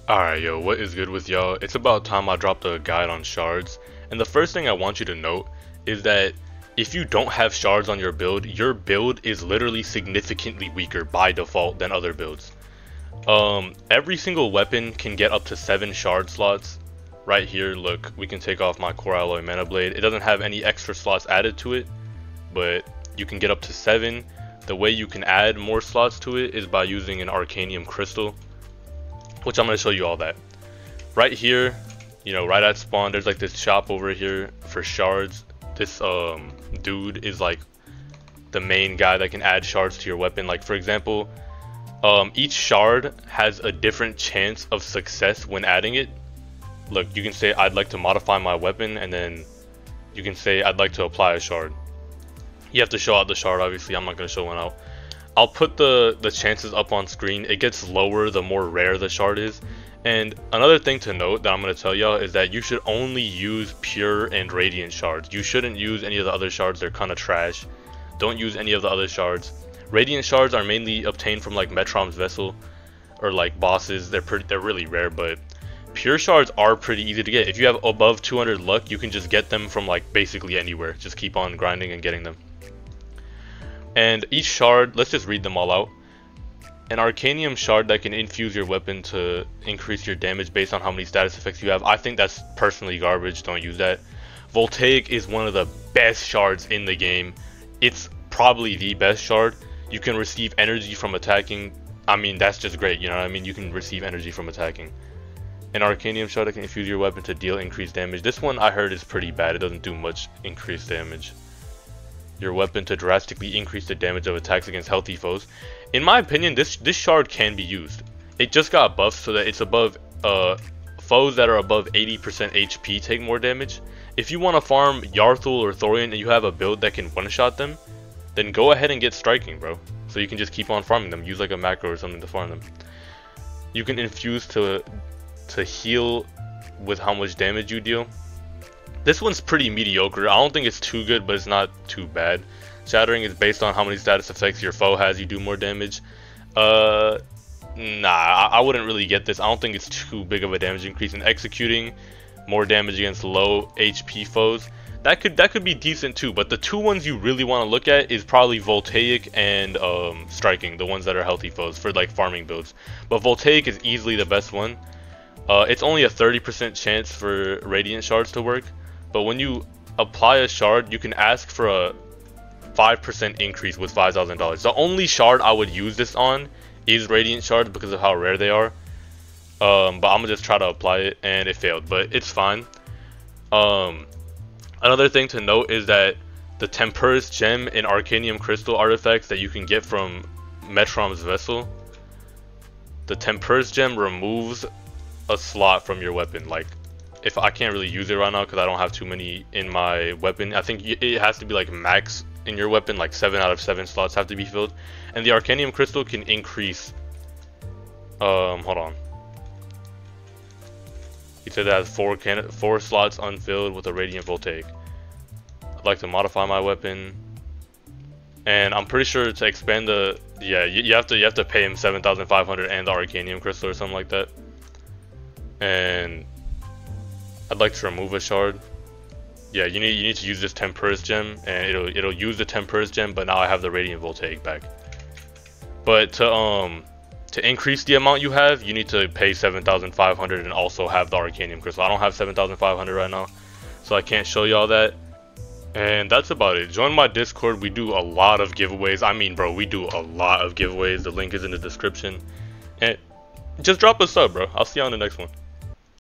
Alright, yo, what is good with y'all? It's about time I dropped a guide on shards, and the first thing I want you to note is that if you don't have shards on your build is literally significantly weaker by default than other builds. Every single weapon can get up to 7 shard slots. Right here, look, we can take off my core alloy mana blade. It doesn't have any extra slots added to it, but you can get up to 7. The way you can add more slots to it is by using an arcanium crystal, which I'm going to show you all that. Right here, you know, right at spawn, there's like this shop over here for shards. This dude is like the main guy that can add shards to your weapon. Like for example, each shard has a different chance of success when adding it. Look, you can say I'd like to modify my weapon, and then you can say I'd like to apply a shard. You have to show out the shard, obviously. I'm not going to show one out. I'll put the chances up on screen. It gets lower the more rare the shard is. And another thing to note that I'm going to tell y'all is that you should only use pure and radiant shards. You shouldn't use any of the other shards. They're kind of trash. Don't use any of the other shards. Radiant shards are mainly obtained from like Metrom's Vessel or like bosses. They're really rare, but pure shards are pretty easy to get. If you have above 200 luck, you can just get them from like basically anywhere. Just keep on grinding and getting them. And each shard, let's just read them all out. An arcanium shard that can infuse your weapon to increase your damage based on how many status effects you have. I think that's personally garbage. Don't use that. VOLTAIC is one of the best shards in the game. It's probably the best shard. You can receive energy from attacking. I mean, that's just great, you know what I mean? You can receive energy from attacking. An arcanium shard that can infuse your weapon to deal increased damage. This one I heard is pretty bad. It doesn't do much increased damage. Your weapon to drastically increase the damage of attacks against healthy foes. In my opinion, this shard can be used. It just got buffed so that it's above foes that are above 80% HP take more damage. If you want to farm Yarthul or Thorian and you have a build that can one-shot them, then go ahead and get striking, bro. So you can just keep on farming them. Use like a macro or something to farm them. You can infuse to heal with how much damage you deal. This one's pretty mediocre. I don't think it's too good, but it's not too bad. Shattering is based on how many status effects your foe has. You do more damage. Nah, I wouldn't really get this. I don't think it's too big of a damage increase. And executing, more damage against low HP foes. That could be decent too. But the two ones you really want to look at is probably VOLTAIC and striking, the ones that are healthy foes for like farming builds. But VOLTAIC is easily the best one. It's only a 30% chance for radiant shards to work. But when you apply a shard, you can ask for a 5% increase with $5,000. The only shard I would use this on is radiant shards because of how rare they are. But I'm gonna just try to apply it, and it failed, but it's fine. Another thing to note is that the Temper's Gem and Arcanium Crystal artifacts that you can get from Metrom's Vessel, the Temper's Gem removes a slot from your weapon. Like, if I can't really use it right now because I don't have too many in my weapon. I think it has to be like max in your weapon, like 7 out of 7 slots have to be filled. And the Arcanium Crystal can increase, hold on. He said it has 4 slots unfilled with a Radiant VOLTAIC. I'd like to modify my weapon. And I'm pretty sure to expand the, yeah, you have to pay him 7,500 and the Arcanium Crystal or something like that. And I'd like to remove a shard. Yeah, you need to use this Temper's Gem, and it'll use the Temper's Gem, but now I have the Radiant VOLTAIC back. But to increase the amount you have, you need to pay 7,500 and also have the Arcanium Crystal. I don't have 7,500 right now, so I can't show y'all that. And that's about it. Join my Discord. We do a lot of giveaways. I mean, bro, we do a lot of giveaways. The link is in the description. And just drop a sub, bro. I'll see you on the next one.